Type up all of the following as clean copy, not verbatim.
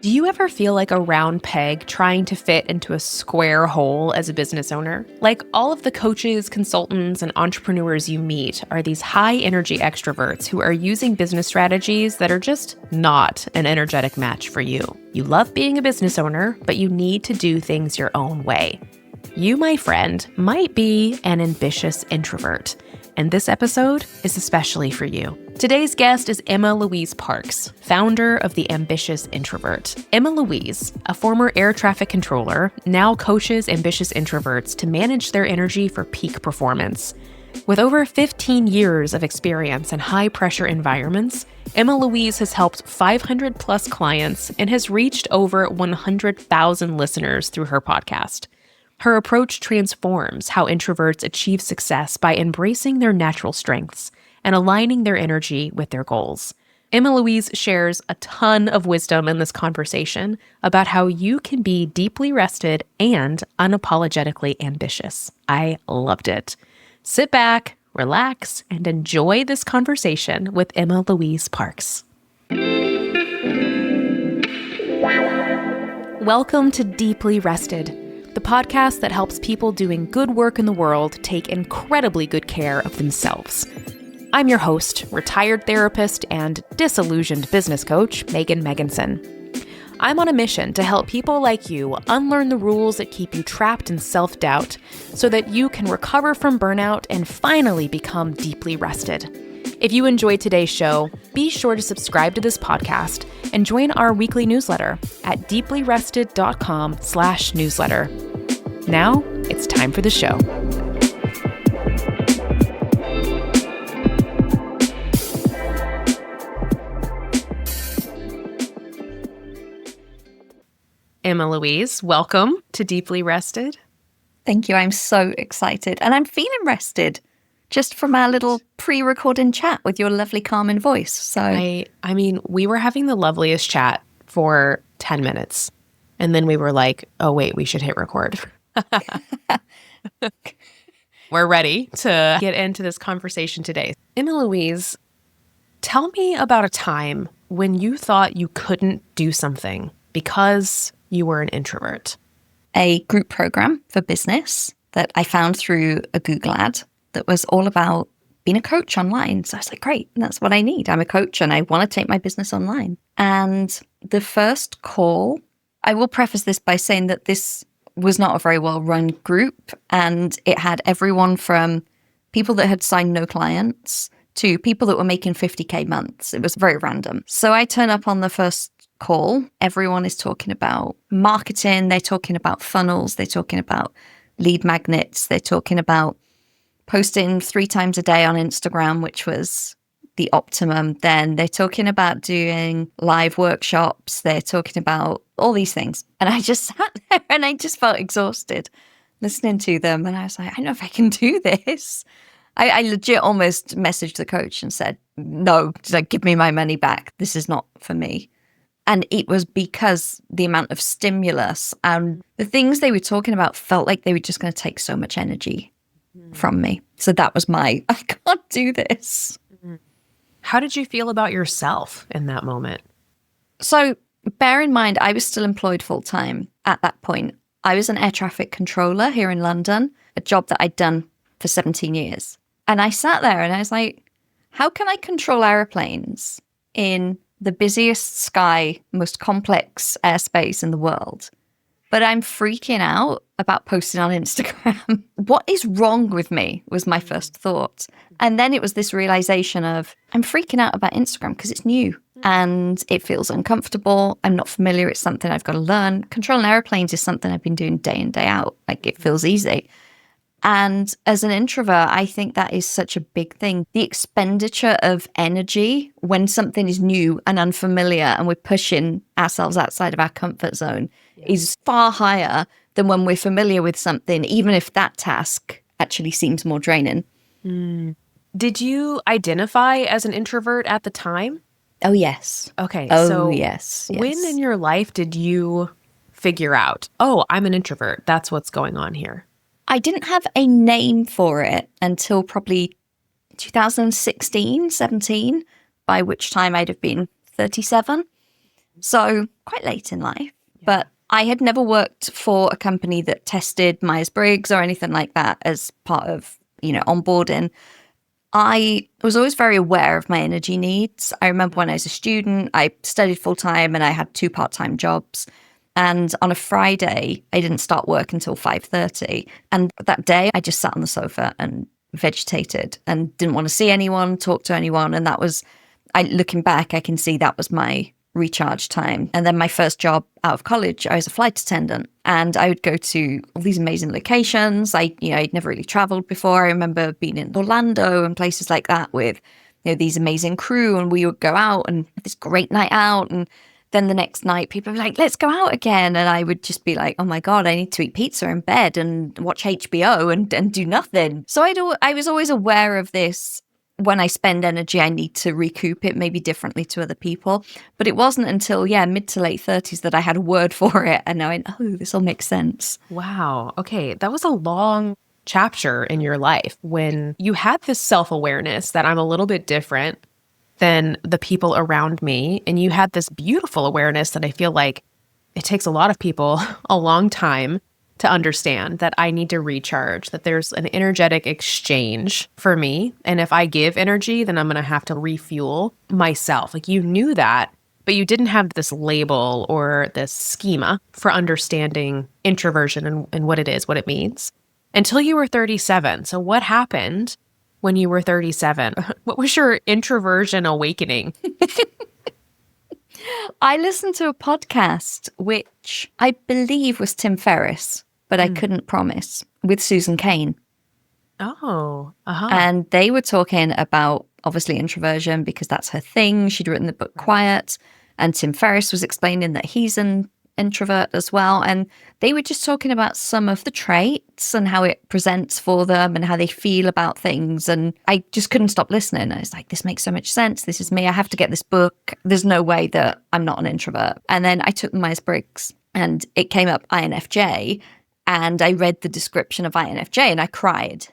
Do you ever feel like a round peg trying to fit into a square hole as a business owner? Like all of the coaches, consultants, and entrepreneurs you meet are these high-energy extroverts who are using business strategies that are just not an energetic match for you. You love being a business owner, but you need to do things your own way. You, my friend, might be an ambitious introvert, and this episode is especially for you. Today's guest is Emma-Louise Parkes, founder of the Ambitious Introvert. Emma-Louise, a former air traffic controller, now coaches ambitious introverts to manage their energy for peak performance. With over 15 years of experience in high-pressure environments, Emma-Louise has helped 500-plus clients and has reached over 100,000 listeners through her podcast. Her approach transforms how introverts achieve success by embracing their natural strengths and aligning their energy with their goals. Emma-Louise shares a ton of wisdom in this conversation about how you can be deeply rested and unapologetically ambitious. I loved it. Sit back, relax, and enjoy this conversation with Emma-Louise Parkes. Welcome to Deeply Rested, the podcast that helps people doing good work in the world take incredibly good care of themselves. I'm your host, retired therapist and disillusioned business coach, Megan Megginson. I'm on a mission to help people like you unlearn the rules that keep you trapped in self-doubt so that you can recover from burnout and finally become deeply rested. If you enjoyed today's show, be sure to subscribe to this podcast and join our weekly newsletter at deeplyrested.com/newsletter. Now, it's time for the show. Emma-Louise, welcome to Deeply Rested. Thank you. I'm so excited. And I'm feeling rested just from our little pre-recording chat with your lovely calming voice. So I mean, we were having the loveliest chat for 10 minutes. And then we were like, oh, wait, we should hit record. We're ready to get into this conversation today. Emma-Louise, tell me about a time when you thought you couldn't do something because you were an introvert. A group program for business that I found through a Google ad that was all about being a coach online. So I was like, great, that's what I need. I'm a coach and I want to take my business online. And the first call, I will preface this by saying that this was not a very well-run group, and it had everyone from people that had signed no clients to people that were making 50K months. It was very random. So I turn up on the first call. Everyone is talking about marketing. They're talking about funnels. They're talking about lead magnets. They're talking about posting 3 times a day on Instagram, which was the optimum. Then they're talking about doing live workshops. They're talking about all these things. And I just sat there and I just felt exhausted listening to them. And I was like, I don't know if I can do this. I legit almost messaged the coach and said, no, like, give me my money back. This is not for me. And it was because the amount of stimulus and the things they were talking about felt like they were just going to take so much energy from me. So that was I can't do this. How did you feel about yourself in that moment? So bear in mind, I was still employed full time at that point. I was an air traffic controller here in London, a job that I'd done for 17 years. And I sat there and I was like, how can I control airplanes in the busiest sky, most complex airspace in the world? But I'm freaking out about posting on Instagram. What is wrong with me was my first thought. And then it was this realization of, I'm freaking out about Instagram because it's new and it feels uncomfortable. I'm not familiar. It's something I've got to learn. Controlling airplanes is something I've been doing day in, day out. Like, it feels easy. And as an introvert, I think that is such a big thing. The expenditure of energy when something is new and unfamiliar and we're pushing ourselves outside of our comfort zone is far higher than when we're familiar with something, even if that task actually seems more draining. Did you identify as an introvert at the time? Oh, yes. Okay. Oh, so yes. When in your life did you figure out, oh, I'm an introvert? That's what's going on here. I didn't have a name for it until probably 2016, 17, by which time I'd have been 37. So quite late in life, but I had never worked for a company that tested Myers-Briggs or anything like that as part of, onboarding. I was always very aware of my energy needs. I remember when I was a student, I studied full time and I had 2 part-time jobs. And on a Friday, I didn't start work until 5:30. And that day, I just sat on the sofa and vegetated and didn't want to see anyone, talk to anyone. And that was, looking back, I can see that was my recharge time. And then my first job out of college, I was a flight attendant and I would go to all these amazing locations. I'd never really traveled before. I remember being in Orlando and places like that with, these amazing crew, and we would go out and have this great night out. And then the next night people were like, let's go out again. And I would just be like, oh my God, I need to eat pizza in bed and watch HBO and do nothing. So I was always aware of this. When I spend energy, I need to recoup it maybe differently to other people. But it wasn't until, mid to late 30s that I had a word for it. And I went, oh, this all makes sense. Wow. Okay. That was a long chapter in your life when you had this self-awareness that I'm a little bit different than the people around me. And you had this beautiful awareness that I feel like it takes a lot of people a long time to understand, that I need to recharge, that there's an energetic exchange for me. And if I give energy, then I'm going to have to refuel myself. Like, you knew that, but you didn't have this label or this schema for understanding introversion and what it is, what it means, until you were 37. So what happened when you were 37? What was your introversion awakening? I listened to a podcast, which I believe was Tim Ferriss, but I couldn't promise, with Susan Cain. Oh, And they were talking about, obviously, introversion because that's her thing. She'd written the book Quiet. And Tim Ferriss was explaining that he's an introvert as well. And they were just talking about some of the traits and how it presents for them and how they feel about things. And I just couldn't stop listening. I was like, this makes so much sense. This is me. I have to get this book. There's no way that I'm not an introvert. And then I took the Myers-Briggs and it came up INFJ. And I read the description of INFJ and I cried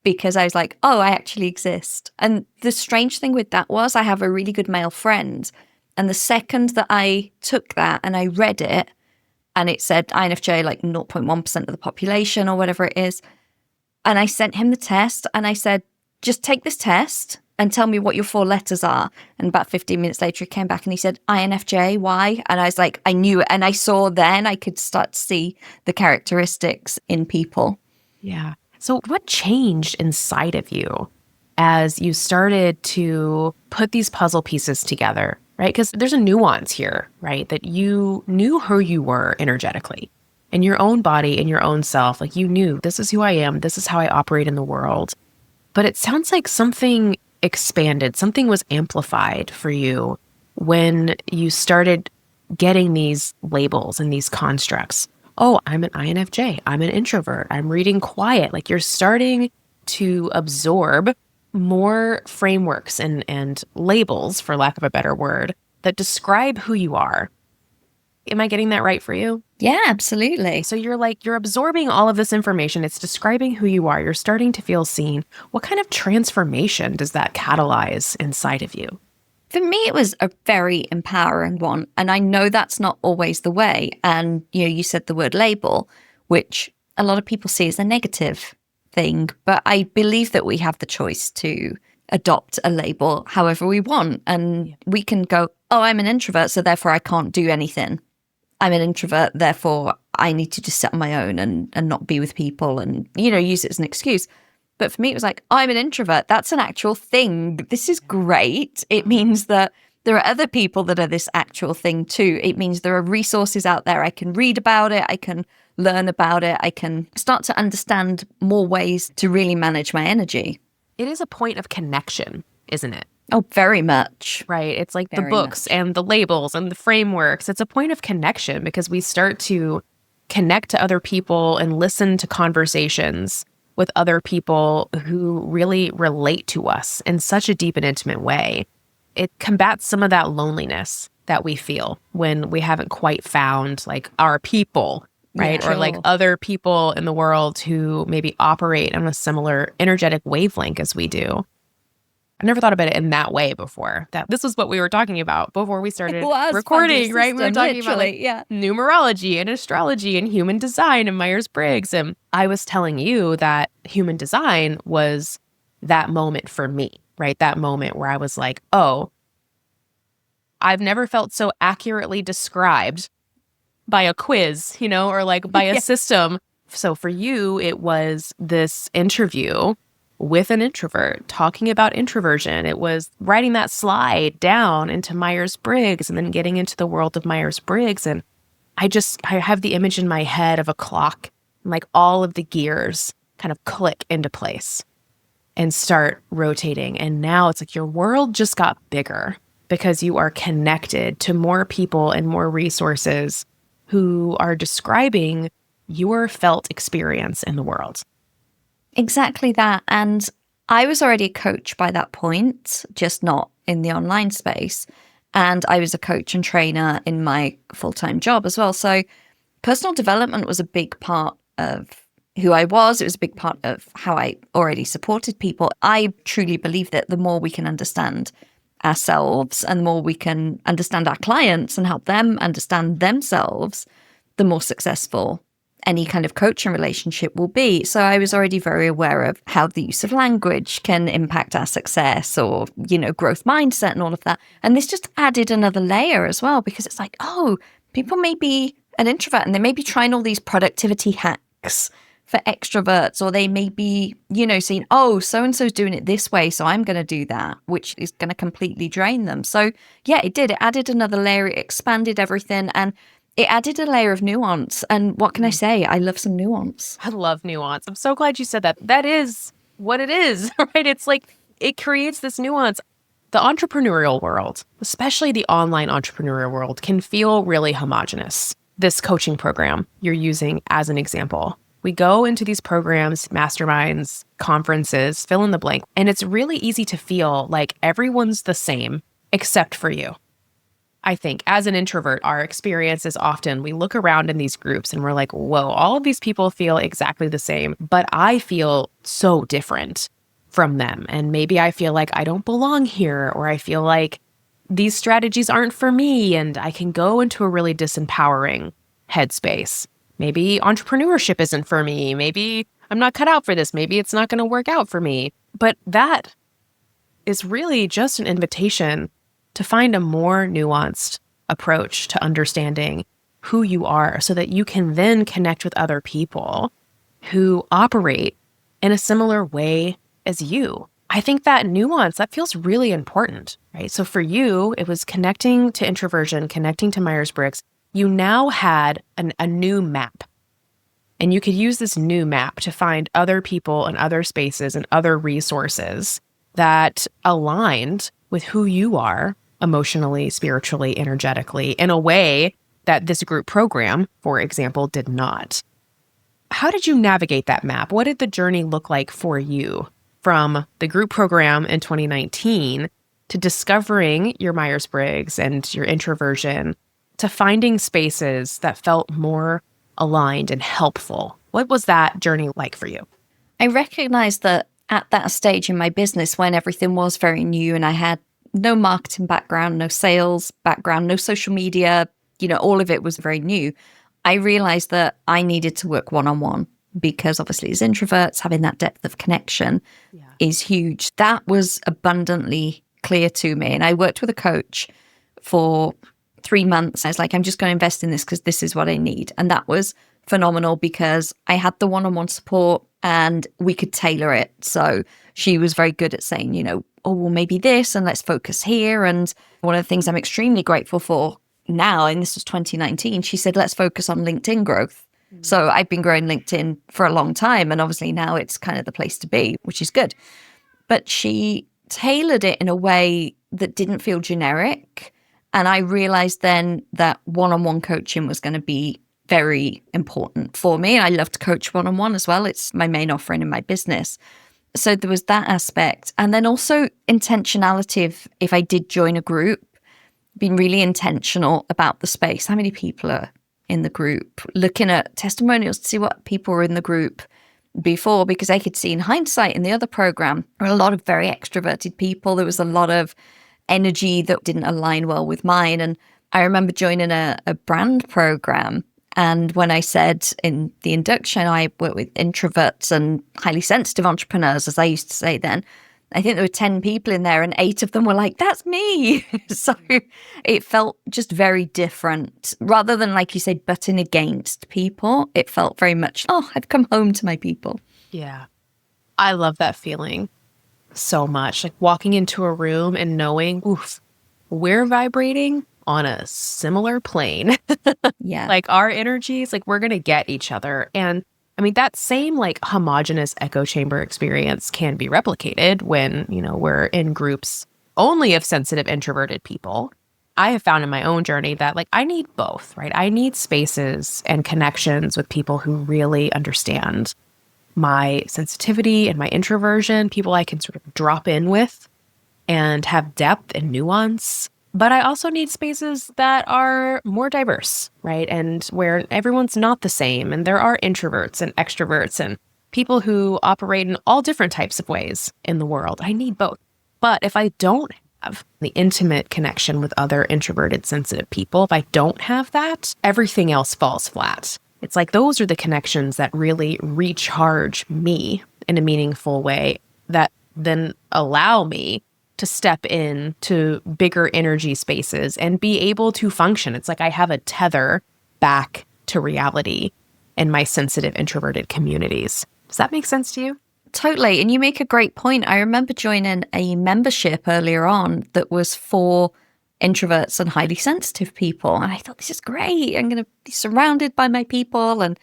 because I was like, oh, I actually exist. And the strange thing with that was I have a really good male friend. And the second that I took that and I read it and it said INFJ, like 0.1% of the population or whatever it is. And I sent him the test and I said, just take this test and tell me what your 4 letters are. And about 15 minutes later, he came back and he said, INFJ, why? And I was like, I knew it. And I saw then I could start to see the characteristics in people. Yeah. So what changed inside of you as you started to put these puzzle pieces together, right? Because there's a nuance here, right? That you knew who you were energetically in your own body, in your own self. Like, you knew, this is who I am. This is how I operate in the world. But it sounds like something expanded, something was amplified for you when you started getting these labels and these constructs. Oh, I'm an INFJ. I'm an introvert. I'm reading Quiet. Like, you're starting to absorb more frameworks and labels, for lack of a better word, that describe who you are. Am I getting that right for you? Yeah, absolutely. So you're absorbing all of this information. It's describing who you are. You're starting to feel seen. What kind of transformation does that catalyze inside of you? For me, it was a very empowering one. And I know that's not always the way. And, you said the word label, which a lot of people see as a negative thing. But I believe that we have the choice to adopt a label however we want. And we can go, oh, I'm an introvert, so therefore I can't do anything. I'm an introvert, therefore I need to just sit on my own and not be with people and, use it as an excuse. But for me, it was like, I'm an introvert. That's an actual thing. This is great. It means that there are other people that are this actual thing too. It means there are resources out there. I can read about it. I can learn about it. I can start to understand more ways to really manage my energy. It is a point of connection, isn't it? Oh, very much. Right. It's like Very the books much. and the labels and the frameworks. It's a point of connection because we start to connect to other people and listen to conversations with other people who really relate to us in such a deep and intimate way. It combats some of that loneliness that we feel when we haven't quite found like our people, right? Yeah, or like sure. other people in the world who maybe operate on a similar energetic wavelength as we do. I never thought about it in that way before. That this was what we were talking about before we started recording, right? We were talking about numerology and astrology and human design and Myers-Briggs. And I was telling you that human design was that moment for me, right? That moment where I was like, oh, I've never felt so accurately described by a quiz, or like by a system. So for you, it was this interview with an introvert talking about introversion. It was writing that slide down into Myers-Briggs and then getting into the world of Myers-Briggs. And I have the image in my head of a clock, and like all of the gears kind of click into place and start rotating. And now it's like your world just got bigger because you are connected to more people and more resources who are describing your felt experience in the world. Exactly that. And I was already a coach by that point, just not in the online space. And I was a coach and trainer in my full-time job as well. So personal development was a big part of who I was. It was a big part of how I already supported people. I truly believe that the more we can understand ourselves and the more we can understand our clients and help them understand themselves, the more successful any kind of coaching relationship will be. So I was already very aware of how the use of language can impact our success or, growth mindset and all of that. And this just added another layer as well, because it's like, oh, people may be an introvert and they may be trying all these productivity hacks for extroverts, or they may be, saying, oh, so-and-so's doing it this way, so I'm going to do that, which is going to completely drain them. So yeah, it did. It added another layer. It expanded everything. And it added a layer of nuance. And what can I say? I love some nuance. I love nuance. I'm so glad you said that. That is what it is, right? It's like it creates this nuance. The entrepreneurial world, especially the online entrepreneurial world, can feel really homogenous. This coaching program you're using as an example. We go into these programs, masterminds, conferences, fill in the blank, and it's really easy to feel like everyone's the same except for you. I think as an introvert, our experience is often we look around in these groups and we're like, whoa, all of these people feel exactly the same, but I feel so different from them. And maybe I feel like I don't belong here, or I feel like these strategies aren't for me. And I can go into a really disempowering headspace. Maybe entrepreneurship isn't for me. Maybe I'm not cut out for this. Maybe it's not going to work out for me. But that is really just an invitation to find a more nuanced approach to understanding who you are so that you can then connect with other people who operate in a similar way as you. I think that nuance, that feels really important, right? So for you, it was connecting to introversion, connecting to Myers-Briggs. You now had a new map. And you could use this new map to find other people and other spaces and other resources that aligned with who you are emotionally, spiritually, energetically, in a way that this group program, for example, did not. How did you navigate that map? What did the journey look like for you from the group program in 2019 to discovering your Myers-Briggs and your introversion to finding spaces that felt more aligned and helpful? What was that journey like for you? I recognized that at that stage in my business when everything was very new and I had no marketing background, no sales background, no social media, all of it was very new. I realized that I needed to work one-on-one because obviously as introverts, having that depth of connection is huge. That was abundantly clear to me. And I worked with a coach for 3 months. I was like, I'm just going to invest in this because this is what I need. And that was phenomenal because I had the one-on-one support and we could tailor it. So she was very good at saying, oh, well, maybe this, and let's focus here. And one of the things I'm extremely grateful for now, and this was 2019, she said, let's focus on LinkedIn growth. Mm-hmm. So I've been growing LinkedIn for a long time. And obviously now it's kind of the place to be, which is good. But she tailored it in a way that didn't feel generic. And I realized then that one-on-one coaching was going to be very important for me. I love to coach one-on-one as well. It's my main offering in my business. So there was that aspect. And then also intentionality if I did join a group, being really intentional about the space. How many people are in the group? Looking at testimonials to see what people are in the group, before, because I could see in hindsight in the other program, there were a lot of very extroverted people. There was a lot of energy that didn't align well with mine. And I remember joining a brand program. And when I said in the induction, I work with introverts and highly sensitive entrepreneurs, as I used to say then, I think there were 10 people in there and 8 of them were like, that's me. So it felt just very different. Rather than, like you say, butting against people, it felt very much, oh, I've come home to my people. Yeah. I love that feeling so much. Like walking into a room and knowing, oof, we're vibrating on a similar plane. Yeah. Like our energies, like we're going to get each other. And I mean, that same like homogenous echo chamber experience can be replicated when, we're in groups only of sensitive introverted people. I have found in my own journey that like I need both, right? I need spaces and connections with people who really understand my sensitivity and my introversion, people I can sort of drop in with and have depth and nuance. But I also need spaces that are more diverse, right? And where everyone's not the same. And there are introverts and extroverts and people who operate in all different types of ways in the world. I need both. But if I don't have the intimate connection with other introverted, sensitive people, if I don't have that, everything else falls flat. It's like those are the connections that really recharge me in a meaningful way that then allow me to step in to bigger energy spaces and be able to function. It's like I have a tether back to reality in my sensitive introverted communities. Does that make sense to you? Totally. And you make a great point. I remember joining a membership earlier on that was for introverts and highly sensitive people. And I thought, this is great. I'm going to be surrounded by my people. And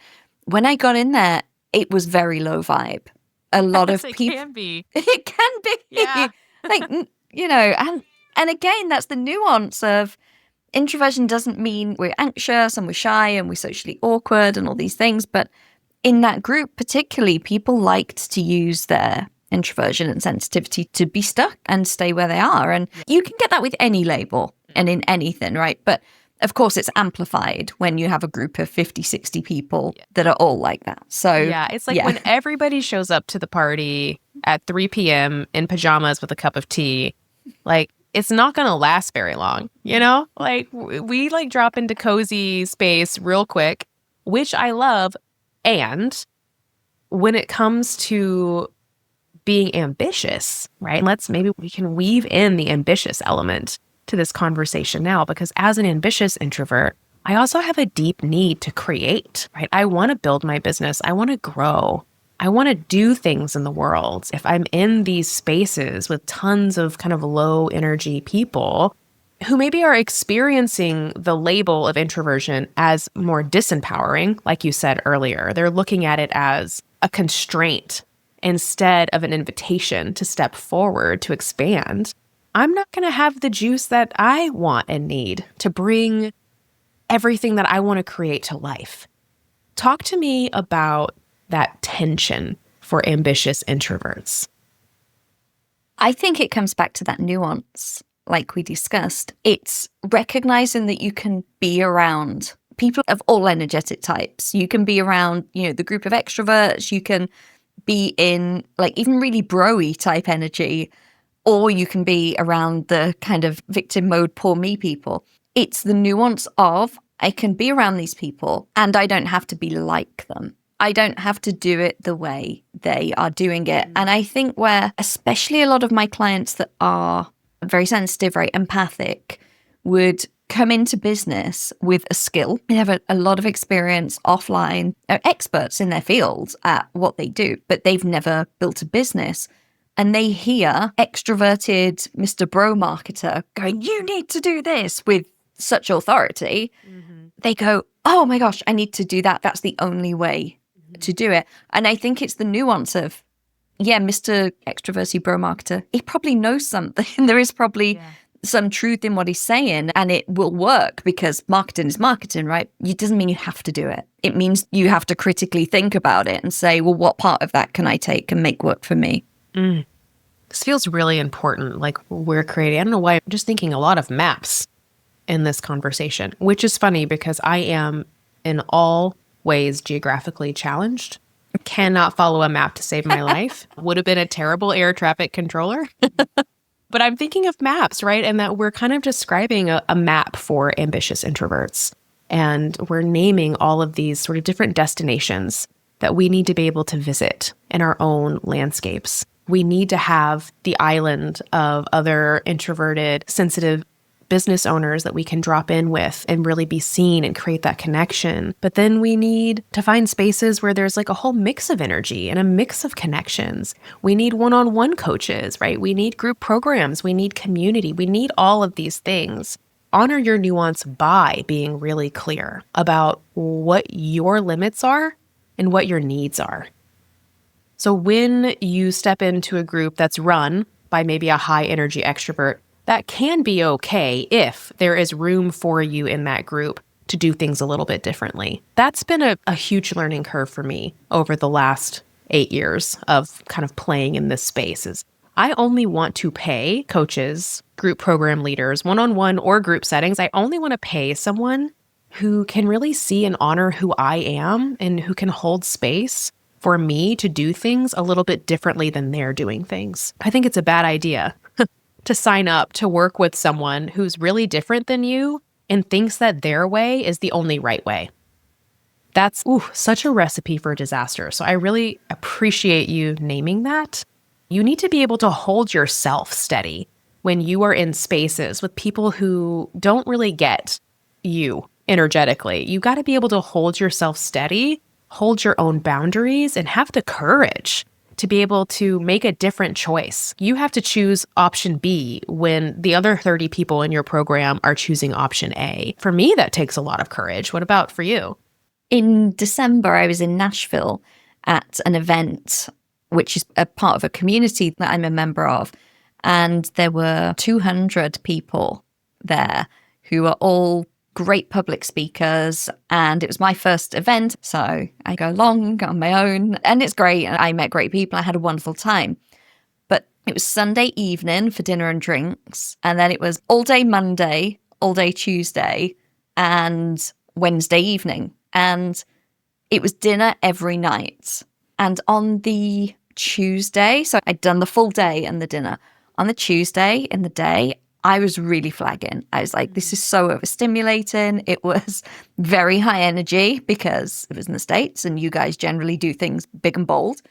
when I got in there, it was very low vibe. A lot of people. It can be. It can be. Yeah. Like, and again, that's the nuance of introversion doesn't mean we're anxious and we're shy and we're socially awkward and all these things. But in that group, particularly, people liked to use their introversion and sensitivity to be stuck and stay where they are. And you can get that with any label and in anything, right? But of course, it's amplified when you have a group of 50, 60 people that are all like that. So yeah, it's like when everybody shows up to the party at 3 p.m. in pajamas with a cup of tea, like it's not going to last very long, Like we like drop into cozy space real quick, which I love. And when it comes to being ambitious, right? Maybe we can weave in the ambitious element to this conversation now, because as an ambitious introvert, I also have a deep need to create, right? I want to build my business. I want to grow. I want to do things in the world. If I'm in these spaces with tons of kind of low energy people who maybe are experiencing the label of introversion as more disempowering, like you said earlier, they're looking at it as a constraint instead of an invitation to step forward, to expand. I'm not going to have the juice that I want and need to bring everything that I want to create to life. Talk to me about that tension for ambitious introverts. I think it comes back to that nuance, like we discussed. It's recognizing that you can be around people of all energetic types. You can be around, the group of extroverts. You can be in like even really bro-y type energy, or you can be around the kind of victim mode, poor me people. It's the nuance of I can be around these people and I don't have to be like them. I don't have to do it the way they are doing it. And I think where especially a lot of my clients that are very sensitive, very empathic, would come into business with a skill. They have a lot of experience offline. They're experts in their fields at what they do, but they've never built a business. And they hear extroverted Mr. Bro marketer going, you need to do this with such authority. Mm-hmm. They go, oh my gosh, I need to do that. That's the only way to do it. And I think it's the nuance of, Mr. Extroverty Bro marketer, he probably knows something. There is probably some truth in what he's saying, and it will work because marketing is marketing, right? It doesn't mean you have to do it. It means you have to critically think about it and say, well, what part of that can I take and make work for me? This feels really important. Like we're creating, I don't know why, I'm just thinking a lot of maps in this conversation, which is funny because I am in all ways geographically challenged. Cannot follow a map to save my life. Would have been a terrible air traffic controller. But I'm thinking of maps, right? And that we're kind of describing a map for ambitious introverts. And we're naming all of these sort of different destinations that we need to be able to visit in our own landscapes. We need to have the island of other introverted, sensitive business owners that we can drop in with and really be seen and create that connection. But then we need to find spaces where there's like a whole mix of energy and a mix of connections. We need one-on-one coaches, right? We need group programs. We need community. We need all of these things. Honor your nuance by being really clear about what your limits are and what your needs are. So when you step into a group that's run by maybe a high energy extrovert, that can be okay if there is room for you in that group to do things a little bit differently. That's been a huge learning curve for me over the last 8 years of kind of playing in this space. Is I only want to pay coaches, group program leaders, one-on-one or group settings. I only want to pay someone who can really see and honor who I am and who can hold space for me to do things a little bit differently than they're doing things. I think it's a bad idea to sign up to work with someone who's really different than you and thinks that their way is the only right way. That's such a recipe for disaster. So I really appreciate you naming that. You need to be able to hold yourself steady when you are in spaces with people who don't really get you energetically. You got to be able to hold yourself steady, hold your own boundaries, and have the courage to be able to make a different choice. You have to choose option B when the other 30 people in your program are choosing option A. For me, that takes a lot of courage. What about for you? In December, I was in Nashville at an event, which is a part of a community that I'm a member of. And there were 200 people there who are all great public speakers, and it was my first event, so I go along on my own, and it's great, and I met great people. I had a wonderful time. But it was Sunday evening for dinner and drinks, and then it was all day Monday, all day Tuesday, and Wednesday evening, and it was dinner every night. And on the Tuesday, so I'd done the full day and the dinner. On the Tuesday in the day, I was really flagging. I was like, this is so overstimulating. It was very high energy because it was in the States and you guys generally do things big and bold.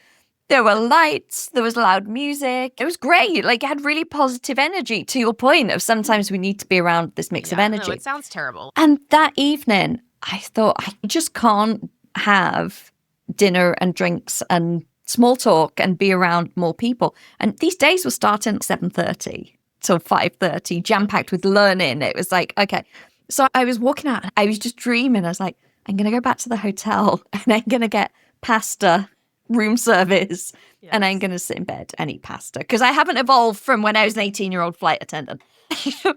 There were lights, there was loud music. It was great. Like, it had really positive energy, to your point of sometimes we need to be around this mix of energy. No, it sounds terrible. And that evening, I thought, I just can't have dinner and drinks and small talk and be around more people. And these days were starting at 7:30. Till 5:30, jam-packed with learning. It was like, okay. So I was walking out, I was just dreaming. I was like, I'm going to go back to the hotel and I'm going to get pasta, room service, and I'm going to sit in bed and eat pasta. Because I haven't evolved from when I was an 18-year-old flight attendant. So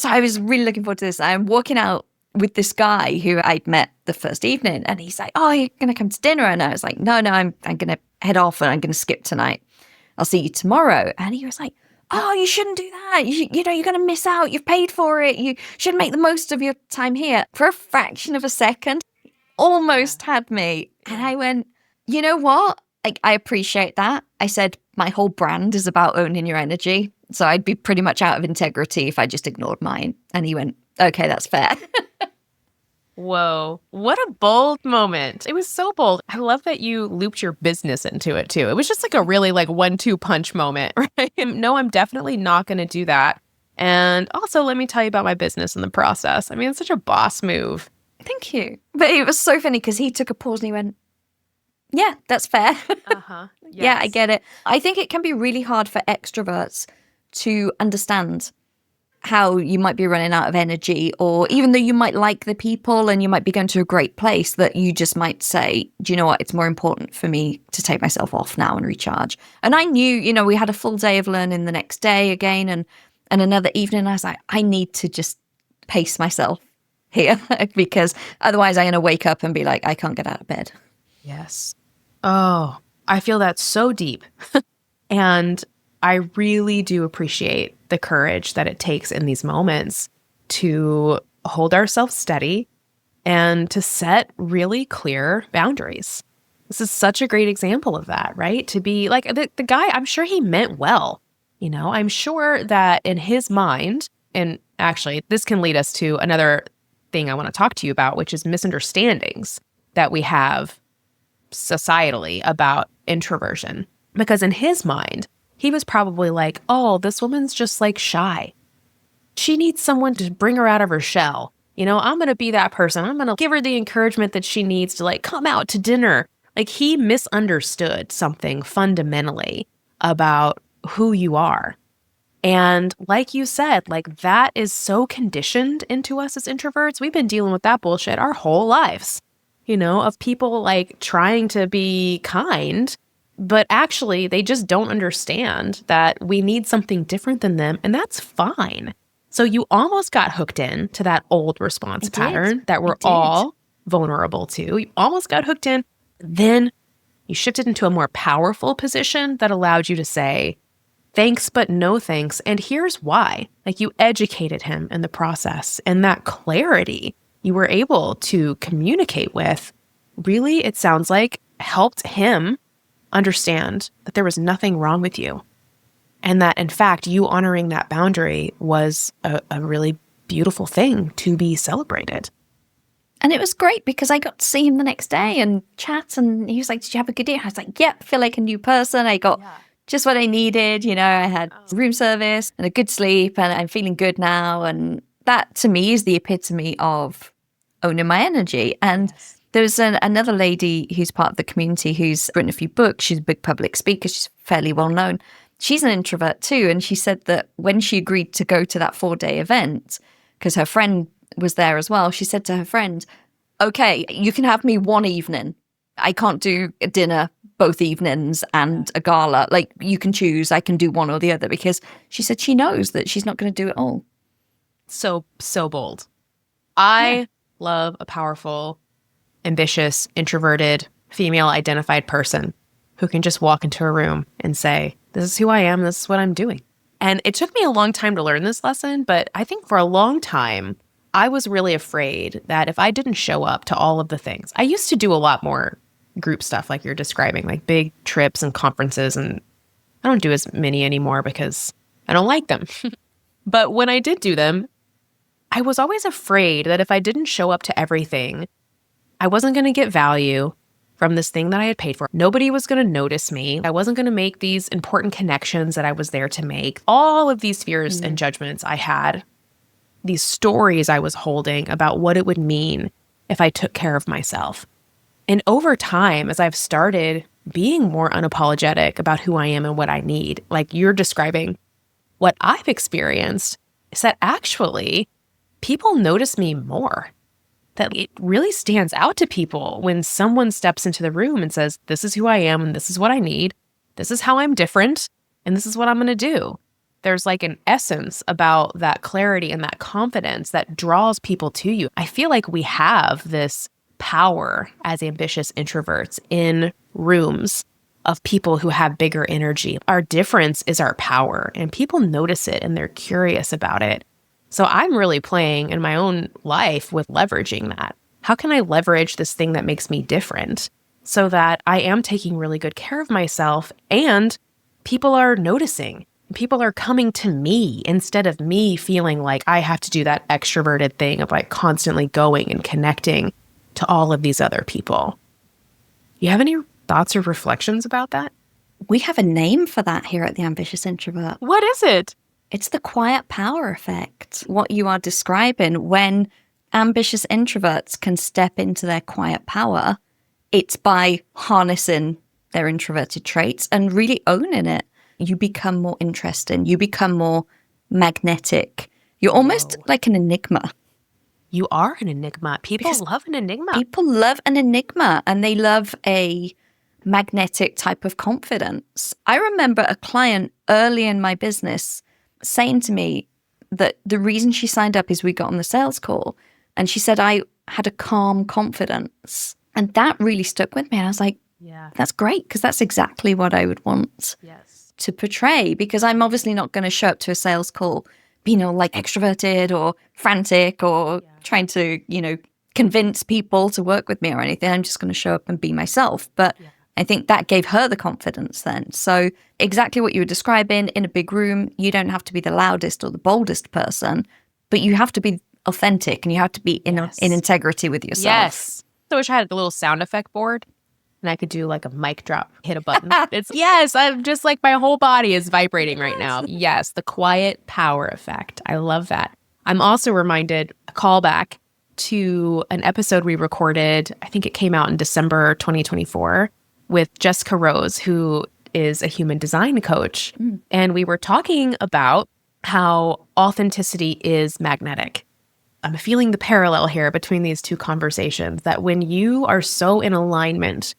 I was really looking forward to this. I'm walking out with this guy who I'd met the first evening, and he's like, oh, you're going to come to dinner? And I was like, no, I'm going to head off and I'm going to skip tonight. I'll see you tomorrow. And he was like, oh, you shouldn't do that. You know, you're going to miss out. You've paid for it. You should make the most of your time here. For a fraction of a second, almost had me. And I went, you know what? I appreciate that. I said, my whole brand is about owning your energy. So I'd be pretty much out of integrity if I just ignored mine. And he went, okay, that's fair. Whoa, what a bold moment. It was so bold. I love that you looped your business into it too. It was just like a really like 1-2 punch moment, right? No, I'm definitely not going to do that. And also, let me tell you about my business in the process. I mean, it's such a boss move. Thank you. But it was so funny because he took a pause and he went, yeah, that's fair. Uh-huh. Yes. Yeah, I get it. I think it can be really hard for extroverts to understand how you might be running out of energy, or even though you might like the people and you might be going to a great place, that you just might say, do you know what, it's more important for me to take myself off now and recharge. And I knew, you know, we had a full day of learning the next day again and another evening. I was like, I need to just pace myself here because otherwise I'm going to wake up and be like, I can't get out of bed. Yes. Oh, I feel that so deep. And I really do appreciate the courage that it takes in these moments to hold ourselves steady and to set really clear boundaries. This is such a great example of that, right? To be like the guy, I'm sure he meant well. I'm sure that in his mind, and actually, this can lead us to another thing I want to talk to you about, which is misunderstandings that we have societally about introversion. Because in his mind, he was probably like, oh, this woman's just like shy. She needs someone to bring her out of her shell. I'm going to be that person. I'm going to give her the encouragement that she needs to like come out to dinner. Like he misunderstood something fundamentally about who you are. And like you said, like that is so conditioned into us as introverts. We've been dealing with that bullshit our whole lives, of people like trying to be kind, but actually they just don't understand that we need something different than them. And that's fine. So you almost got hooked in to that old response pattern that we're all vulnerable to. You almost got hooked in. Then you shifted into a more powerful position that allowed you to say, thanks, but no thanks. And here's why. Like you educated him in the process, and that clarity you were able to communicate with really, it sounds like, helped him understand that there was nothing wrong with you. And that, in fact, you honoring that boundary was a really beautiful thing to be celebrated. And it was great because I got to see him the next day and chat. And he was like, did you have a good day? I was like, yeah, I feel like a new person. I got just what I needed. I had room service and a good sleep and I'm feeling good now. And that to me is the epitome of owning my energy. And there's another lady who's part of the community who's written a few books. She's a big public speaker. She's fairly well known. She's an introvert too. And she said that when she agreed to go to that 4-day event, because her friend was there as well, she said to her friend, okay, you can have me one evening. I can't do a dinner both evenings and a gala. Like you can choose, I can do one or the other, because she said she knows that she's not going to do it all. So bold. I love a powerful, ambitious, introverted, female identified person who can just walk into a room and say, this is who I am, this is what I'm doing. And it took me a long time to learn this lesson, but I think for a long time, I was really afraid that if I didn't show up to all of the things, I used to do a lot more group stuff like you're describing, like big trips and conferences, and I don't do as many anymore because I don't like them. But when I did do them, I was always afraid that if I didn't show up to everything, I wasn't going to get value from this thing that I had paid for. Nobody was going to notice me. I wasn't going to make these important connections that I was there to make. All of these fears and judgments I had, these stories I was holding about what it would mean if I took care of myself. And over time, as I've started being more unapologetic about who I am and what I need, like you're describing, what I've experienced is that actually people notice me more. That it really stands out to people when someone steps into the room and says, this is who I am and this is what I need. This is how I'm different and this is what I'm going to do. There's like an essence about that clarity and that confidence that draws people to you. I feel like we have this power as ambitious introverts in rooms of people who have bigger energy. Our difference is our power, and people notice it and they're curious about it. So I'm really playing in my own life with leveraging that. How can I leverage this thing that makes me different so that I am taking really good care of myself and people are noticing? People are coming to me instead of me feeling like I have to do that extroverted thing of like constantly going and connecting to all of these other people. You have any thoughts or reflections about that? We have a name for that here at the Ambitious Introvert. What is it? It's the quiet power effect. What you are describing, when ambitious introverts can step into their quiet power, it's by harnessing their introverted traits and really owning it. You become more interesting. You become more magnetic. You're almost like an enigma. You are an enigma. People love an enigma. People love an enigma, and they love a magnetic type of confidence. I remember a client early in my business saying to me that the reason she signed up is we got on the sales call, and she said, I had a calm confidence. And that really stuck with me. And I was like, that's great, because that's exactly what I would want to portray, because I'm obviously not going to show up to a sales call being all like extroverted or frantic or trying to, convince people to work with me or anything. I'm just going to show up and be myself. But I think that gave her the confidence then. So exactly what you were describing, in a big room, you don't have to be the loudest or the boldest person, but you have to be authentic and you have to be in integrity with yourself. Yes. So I wish I had a little sound effect board and I could do like a mic drop, hit a button. I'm just like my whole body is vibrating right now. Yes, the quiet power effect. I love that. I'm also reminded, a callback to an episode we recorded, I think it came out in December 2024, with Jessica Rose, who is a human design coach. And we were talking about how authenticity is magnetic. I'm feeling the parallel here between these two conversations, that when you are so in alignment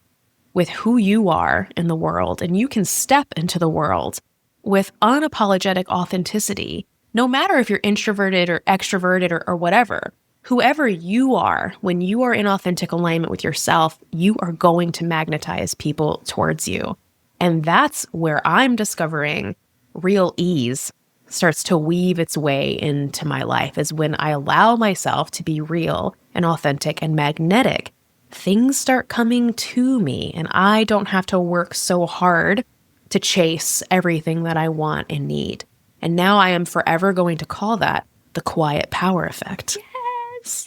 with who you are in the world and you can step into the world with unapologetic authenticity, no matter if you're introverted or extroverted or whatever, whoever you are, when you are in authentic alignment with yourself, you are going to magnetize people towards you. And that's where I'm discovering real ease starts to weave its way into my life, is when I allow myself to be real and authentic and magnetic. Things start coming to me and I don't have to work so hard to chase everything that I want and need. And now I am forever going to call that the quiet power effect.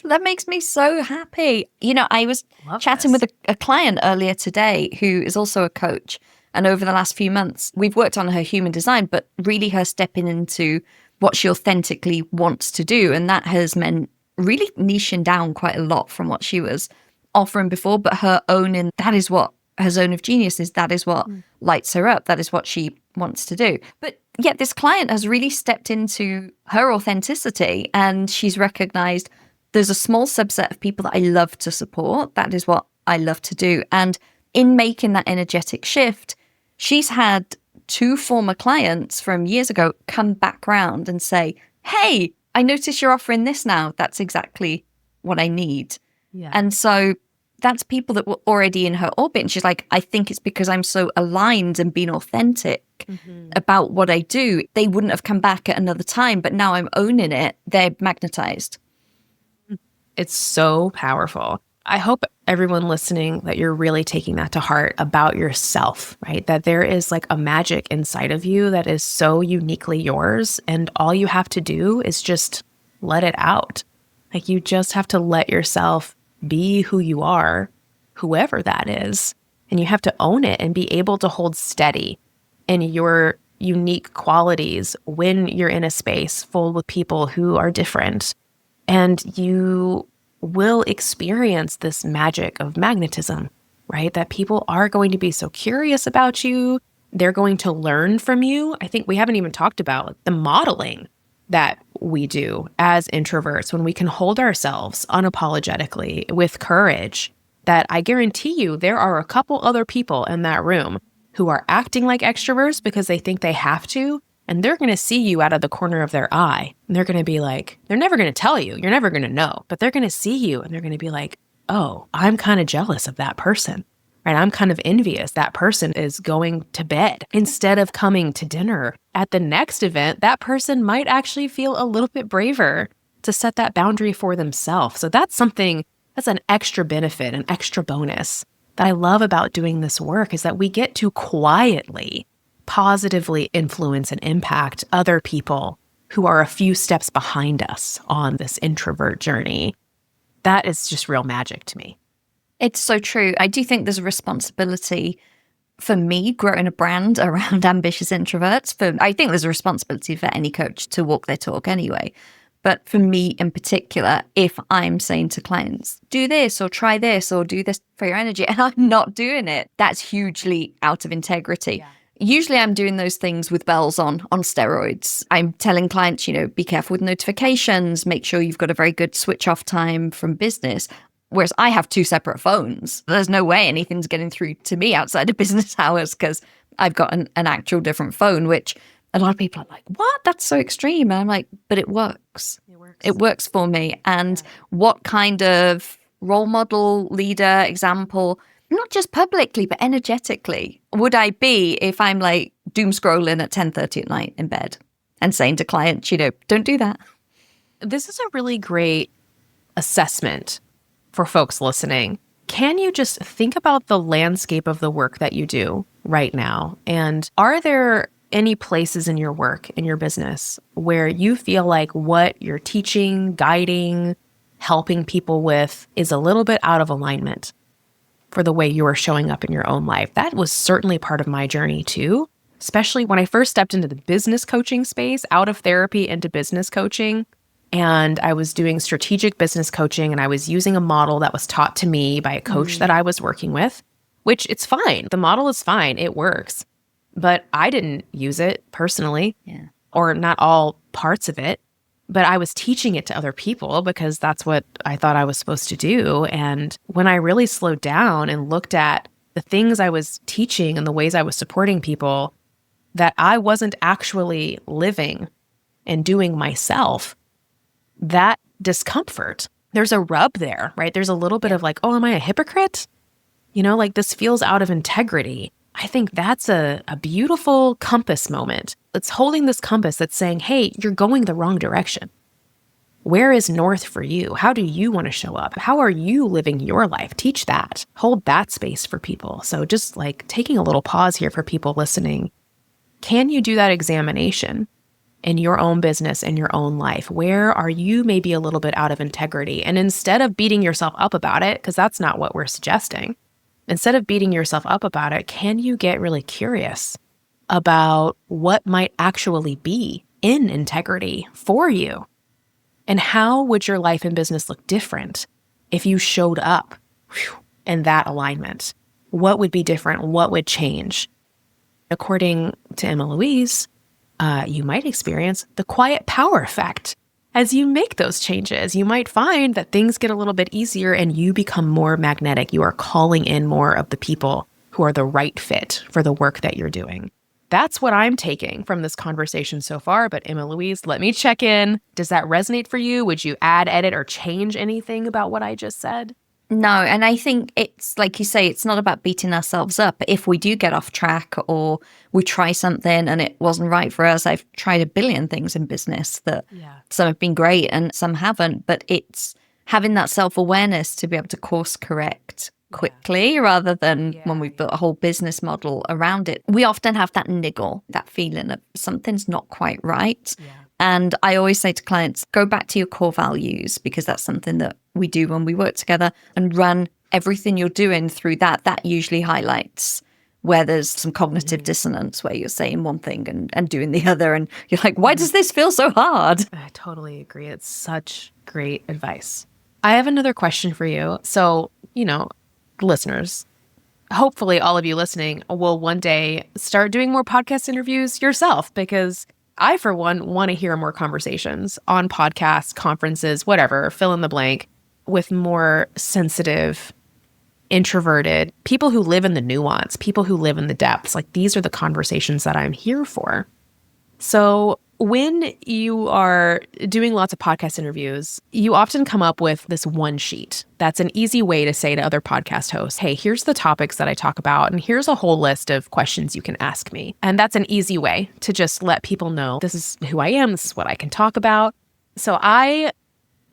That makes me so happy. You know, I was chatting with a client earlier today who is also a coach. And over the last few months, we've worked on her human design, but really her stepping into what she authentically wants to do. And that has meant really niching down quite a lot from what she was offering before, but her own, and that is what her zone of genius is. That is what lights her up. That is what she wants to do. But yet this client has really stepped into her authenticity and she's recognized there's a small subset of people that I love to support. That is what I love to do. And in making that energetic shift, she's had 2 former clients from years ago come back round and say, hey, I notice you're offering this now. That's exactly what I need. Yeah. And so that's people that were already in her orbit. And she's like, I think it's because I'm so aligned and being authentic about what I do. They wouldn't have come back at another time, but now I'm owning it. They're magnetized. It's so powerful. I hope everyone listening that you're really taking that to heart about yourself, right? That there is like a magic inside of you that is so uniquely yours. And all you have to do is just let it out. Like you just have to let yourself be who you are, whoever that is. And you have to own it and be able to hold steady in your unique qualities when you're in a space full with people who are different. And you will experience this magic of magnetism, right? That people are going to be so curious about you. They're going to learn from you. I think we haven't even talked about the modeling that we do as introverts when we can hold ourselves unapologetically with courage, that I guarantee you there are a couple other people in that room who are acting like extroverts because they think they have to. And they're going to see you out of the corner of their eye. And they're going to be like, they're never going to tell you. You're never going to know. But they're going to see you and they're going to be like, oh, I'm kind of jealous of that person. Right? I'm kind of envious. That person is going to bed instead of coming to dinner. At the next event, that person might actually feel a little bit braver to set that boundary for themselves. So that's something, that's an extra benefit, an extra bonus that I love about doing this work, is that we get to quietly positively influence and impact other people who are a few steps behind us on this introvert journey. That is just real magic to me. It's so true. I do think there's a responsibility for me growing a brand around ambitious introverts. I think there's a responsibility for any coach to walk their talk anyway. But for me in particular, if I'm saying to clients, do this or try this or do this for your energy, and I'm not doing it, that's hugely out of integrity. Yeah. Usually I'm doing those things with bells on steroids. I'm telling clients, be careful with notifications, make sure you've got a very good switch off time from business. Whereas I have 2 separate phones. There's no way anything's getting through to me outside of business hours because I've got an actual different phone, which a lot of people are like, what? That's so extreme. And I'm like, but it works. It works for me. And what kind of role model, leader, example, not just publicly, but energetically, would I be if I'm like doom scrolling at 10:30 at night in bed and saying to clients, don't do that. This is a really great assessment for folks listening, can you just think about the landscape of the work that you do right now? And are there any places in your work, in your business, where you feel like what you're teaching, guiding, helping people with is a little bit out of alignment for the way you are showing up in your own life? That was certainly part of my journey too, especially when I first stepped into the business coaching space, out of therapy into business coaching. And I was doing strategic business coaching, and I was using a model that was taught to me by a coach that I was working with, which it's fine. The model is fine. It works. But I didn't use it personally, or not all parts of it. But I was teaching it to other people because that's what I thought I was supposed to do. And when I really slowed down and looked at the things I was teaching and the ways I was supporting people that I wasn't actually living and doing myself, that discomfort, there's a rub there, right? There's a little bit of like, oh, am I a hypocrite? Like this feels out of integrity. I think that's a beautiful compass moment. It's holding this compass that's saying, hey, you're going the wrong direction. Where is north for you? How do you want to show up? How are you living your life? Teach that. Hold that space for people. So just like taking a little pause here for people listening. Can you do that examination in your own business, in your own life? Where are you maybe a little bit out of integrity? And instead of beating yourself up about it, because that's not what we're suggesting, instead of beating yourself up about it, can you get really curious about what might actually be in integrity for you? And how would your life and business look different if you showed up in that alignment? What would be different? What would change? According to Emma-Louise, you might experience the quiet power effect. As you make those changes, you might find that things get a little bit easier and you become more magnetic. You are calling in more of the people who are the right fit for the work that you're doing. That's what I'm taking from this conversation so far. But Emma-Louise, let me check in. Does that resonate for you? Would you add, edit, or change anything about what I just said? No, and I think it's like you say, it's not about beating ourselves up. If we do get off track or we try something and it wasn't right for us, I've tried a billion things in business that some have been great and some haven't, but it's having that self-awareness to be able to course correct quickly rather than when we've built a whole business model around it. We often have that niggle, that feeling of something's not quite right. And I always say to clients, go back to your core values, because that's something that we do when we work together, and run everything you're doing through that. That usually highlights where there's some cognitive dissonance, where you're saying one thing and doing the other. And you're like, why does this feel so hard? I totally agree. It's such great advice. I have another question for you. So, listeners, hopefully all of you listening will one day start doing more podcast interviews yourself, because I, for one, want to hear more conversations on podcasts, conferences, whatever, fill in the blank, with more sensitive, introverted people who live in the nuance, people who live in the depths. Like, these are the conversations that I'm here for. So when you are doing lots of podcast interviews, you often come up with this one sheet. That's an easy way to say to other podcast hosts, hey, here's the topics that I talk about, and here's a whole list of questions you can ask me. And that's an easy way to just let people know, this is who I am, this is what I can talk about. So I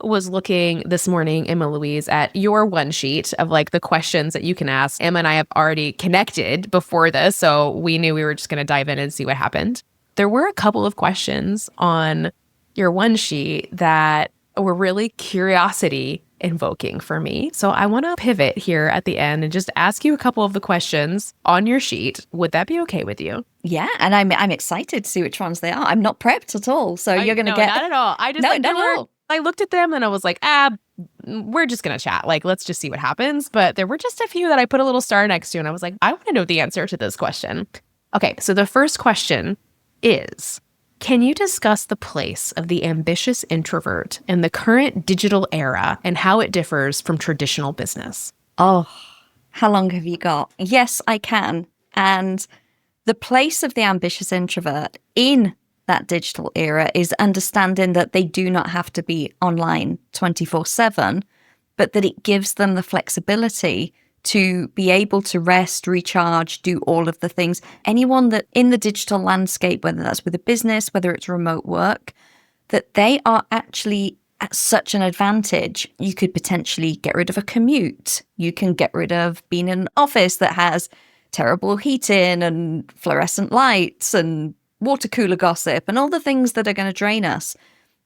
was looking this morning, Emma-Louise, at your one sheet of like the questions that you can ask. Emma and I have already connected before this, so we knew we were just going to dive in and see what happened. There were a couple of questions on your one sheet that were really curiosity invoking for me. So I want to pivot here at the end and just ask you a couple of the questions on your sheet. Would that be okay with you? Yeah, and I'm excited to see which ones they are. I'm not prepped at all, so you're going to get... not at all. I just not at all. I looked at them and I was like, we're just going to chat. Like, let's just see what happens. But there were just a few that I put a little star next to, and I was like, I want to know the answer to this question. Okay, so the first question is, can you discuss the place of the ambitious introvert in the current digital era and how it differs from traditional business? Oh, how long have you got? Yes, I can. And the place of the ambitious introvert in that digital era is understanding that they do not have to be online 24/7, but that it gives them the flexibility to be able to rest, recharge, do all of the things. Anyone that in the digital landscape, whether that's with a business, whether it's remote work, that they are actually at such an advantage. You could potentially get rid of a commute. You can get rid of being in an office that has terrible heating and fluorescent lights and water cooler gossip and all the things that are going to drain us.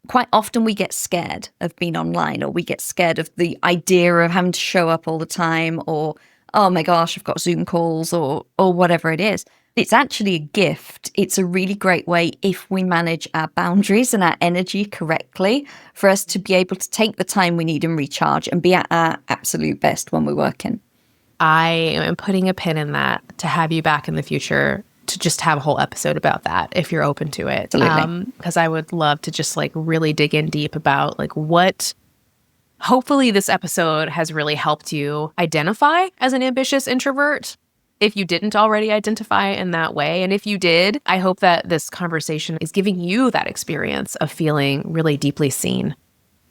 Quite often we get scared of being online, or we get scared of the idea of having to show up all the time, or, oh my gosh, I've got Zoom calls, or whatever it is. It's actually a gift. It's a really great way, if we manage our boundaries and our energy correctly, for us to be able to take the time we need and recharge and be at our absolute best when we're working. I am putting a pin in that to have you back in the future to just have a whole episode about that if you're open to it. Absolutely. Because I would love to just like really dig in deep about like what, hopefully this episode has really helped you identify as an ambitious introvert, if you didn't already identify in that way. And if you did, I hope that this conversation is giving you that experience of feeling really deeply seen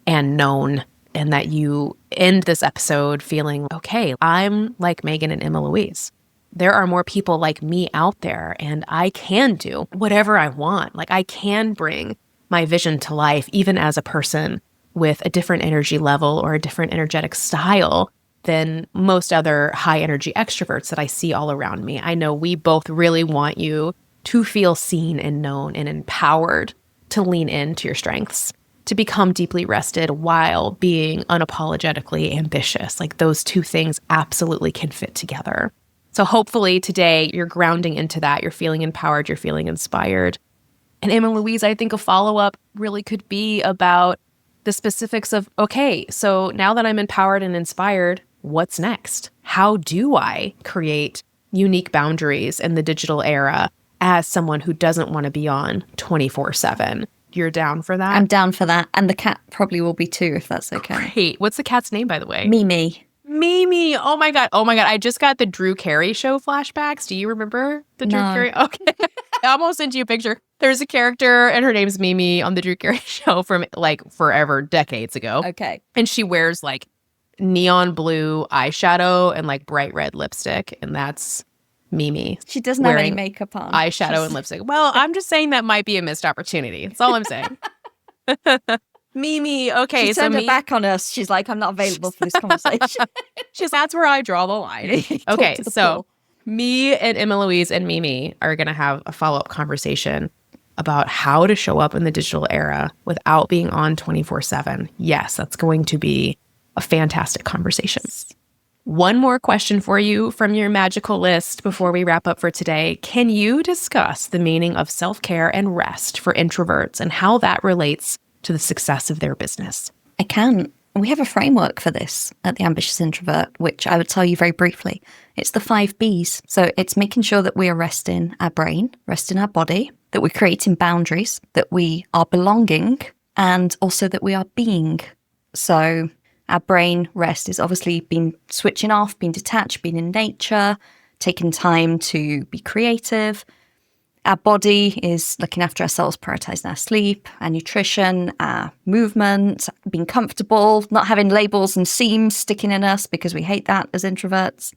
and known, and that you end this episode feeling, okay, I'm like Megan and Emma-Louise. There are more people like me out there, and I can do whatever I want. Like I can bring my vision to life, even as a person with a different energy level or a different energetic style than most other high energy extroverts that I see all around me. I know we both really want you to feel seen and known and empowered to lean into your strengths, to become deeply rested while being unapologetically ambitious. Like those two things absolutely can fit together. So hopefully today you're grounding into that. You're feeling empowered. You're feeling inspired. And Emma-Louise, I think a follow-up really could be about the specifics of, okay, so now that I'm empowered and inspired, what's next? How do I create unique boundaries in the digital era as someone who doesn't want to be on 24/7? You're down for that? I'm down for that. And the cat probably will be too, if that's okay. Great. What's the cat's name, by the way? Mimi. Mimi. Oh my God. Oh my God. I just got the Drew Carey show flashbacks. Do you remember the Drew Carey? Okay. I almost sent you a picture. There's a character and her name's Mimi on the Drew Carey show from like forever, decades ago. Okay. And she wears like neon blue eyeshadow and like bright red lipstick. And that's Mimi. She doesn't have any makeup on. Eyeshadow and lipstick. Well, I'm just saying that might be a missed opportunity. That's all I'm saying. Mimi, okay. She turned her back on us. She's like, I'm not available for this conversation. That's where I draw the line. Okay, so me and Emma-Louise and Mimi are going to have a follow-up conversation about how to show up in the digital era without being on 24/7. Yes, that's going to be a fantastic conversation. One more question for you from your magical list before we wrap up for today. Can you discuss the meaning of self-care and rest for introverts and how that relates to the success of their business? I can. We have a framework for this at the Ambitious Introvert, which I would tell you very briefly. It's the 5 Bs. So it's making sure that we are resting our brain, resting our body, that we're creating boundaries, that we are belonging, and also that we are being. So our brain rest is obviously being switching off, being detached, being in nature, taking time to be creative. Our body is looking after ourselves, prioritizing our sleep, our nutrition, our movement, being comfortable, not having labels and seams sticking in us because we hate that as introverts.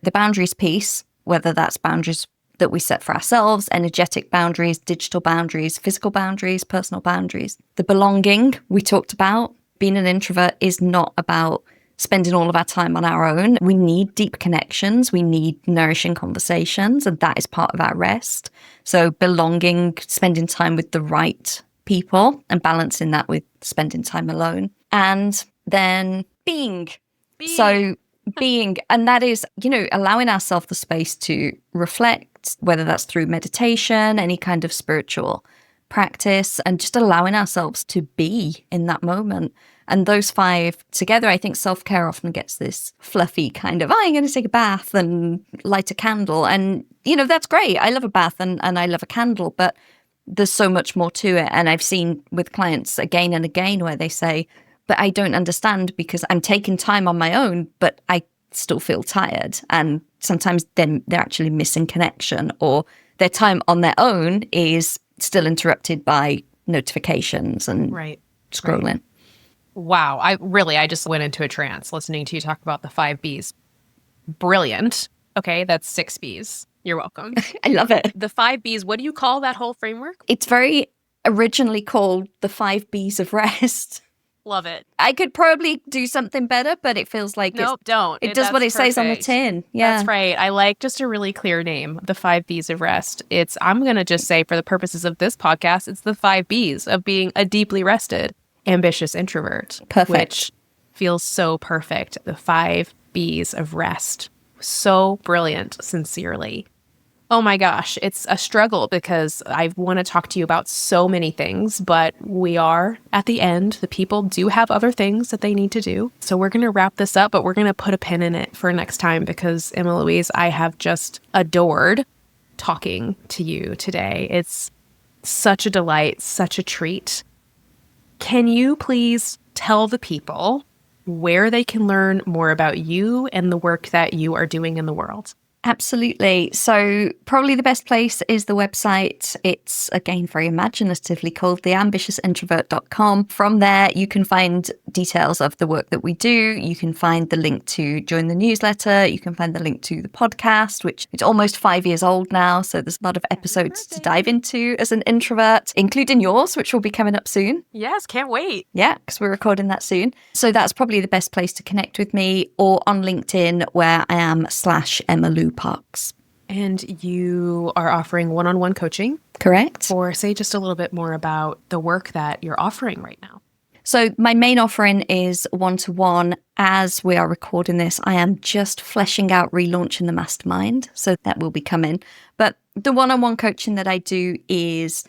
The boundaries piece, whether that's boundaries that we set for ourselves, energetic boundaries, digital boundaries, physical boundaries, personal boundaries. The belonging we talked about. Being an introvert is not about spending all of our time on our own. We need deep connections. We need nourishing conversations, and that is part of our rest. So belonging, spending time with the right people and balancing that with spending time alone. And then being. So being, and that is, allowing ourselves the space to reflect, whether that's through meditation, any kind of spiritual practice, and just allowing ourselves to be in that moment. And those 5 together, I think self-care often gets this fluffy kind of, I'm going to take a bath and light a candle. And, that's great. I love a bath and I love a candle, but there's so much more to it. And I've seen with clients again and again where they say, but I don't understand because I'm taking time on my own, but I still feel tired. And sometimes then they're actually missing connection, or their time on their own is still interrupted by notifications and scrolling. Right. Wow. I just went into a trance listening to you talk about the 5 Bs. Brilliant. Okay, that's 6 Bs. You're welcome. I love it. The 5 Bs, what do you call that whole framework? It's very originally called the 5 Bs of rest. Love it. I could probably do something better, but it feels like Nope, don't. It does what it says on the tin. Yeah. That's right. I like just a really clear name, the 5 Bs of rest. I'm going to just say for the purposes of this podcast, it's the 5 Bs of being a deeply rested, ambitious introvert. Perfect. Which feels so perfect. The 5 Bs of rest. So brilliant, sincerely. Oh my gosh, it's a struggle because I want to talk to you about so many things, but we are at the end. The people do have other things that they need to do. So we're going to wrap this up, but we're going to put a pin in it for next time because, Emma-Louise, I have just adored talking to you today. It's such a delight, such a treat. Can you please tell the people where they can learn more about you and the work that you are doing in the world? Absolutely. So probably the best place is the website. It's, again, very imaginatively called theambitiousintrovert.com. From there, you can find details of the work that we do. You can find the link to join the newsletter. You can find the link to the podcast, which is almost 5 years old now. So there's a lot of episodes to dive into as an introvert, including yours, which will be coming up soon. Yes, can't wait. Yeah, because we're recording that soon. So that's probably the best place to connect with me, or on LinkedIn, where I am /Emma-Louise Parkes. And you are offering one-on-one coaching? Correct. Or say just a little bit more about the work that you're offering right now. So my main offering is one-to-one. As we are recording this, I am just fleshing out relaunching the mastermind. So that will be coming. But the one-on-one coaching that I do is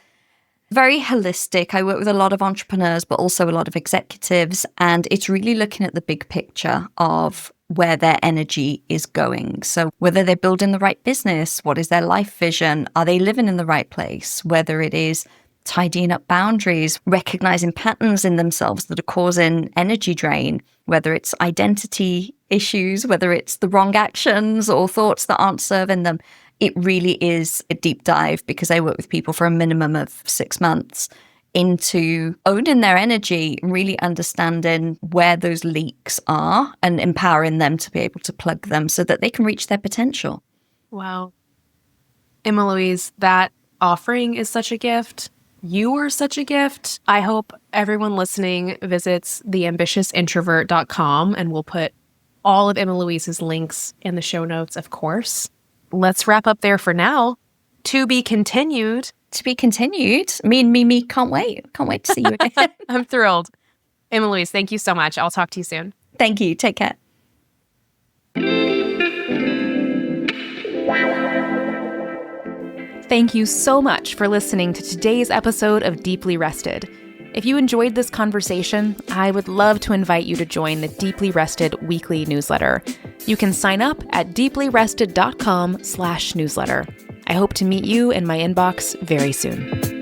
very holistic. I work with a lot of entrepreneurs, but also a lot of executives. And it's really looking at the big picture of where their energy is going. So whether they're building the right business, what is their life vision? Are they living in the right place? Whether it is tidying up boundaries, recognizing patterns in themselves that are causing energy drain, whether it's identity issues, whether it's the wrong actions or thoughts that aren't serving them. It really is a deep dive because I work with people for a minimum of 6 months into owning their energy, really understanding where those leaks are and empowering them to be able to plug them so that they can reach their potential. Wow. Emma-Louise, that offering is such a gift. You are such a gift. I hope everyone listening visits theambitiousintrovert.com, and we'll put all of Emma-Louise's links in the show notes, of course. Let's wrap up there for now. To be continued. To be continued. Me and Mimi can't wait. Can't wait to see you again. I'm thrilled. Emma-Louise, thank you so much. I'll talk to you soon. Thank you. Take care. Thank you so much for listening to today's episode of Deeply Rested. If you enjoyed this conversation, I would love to invite you to join the Deeply Rested weekly newsletter. You can sign up at deeplyrested.com/newsletter. I hope to meet you in my inbox very soon.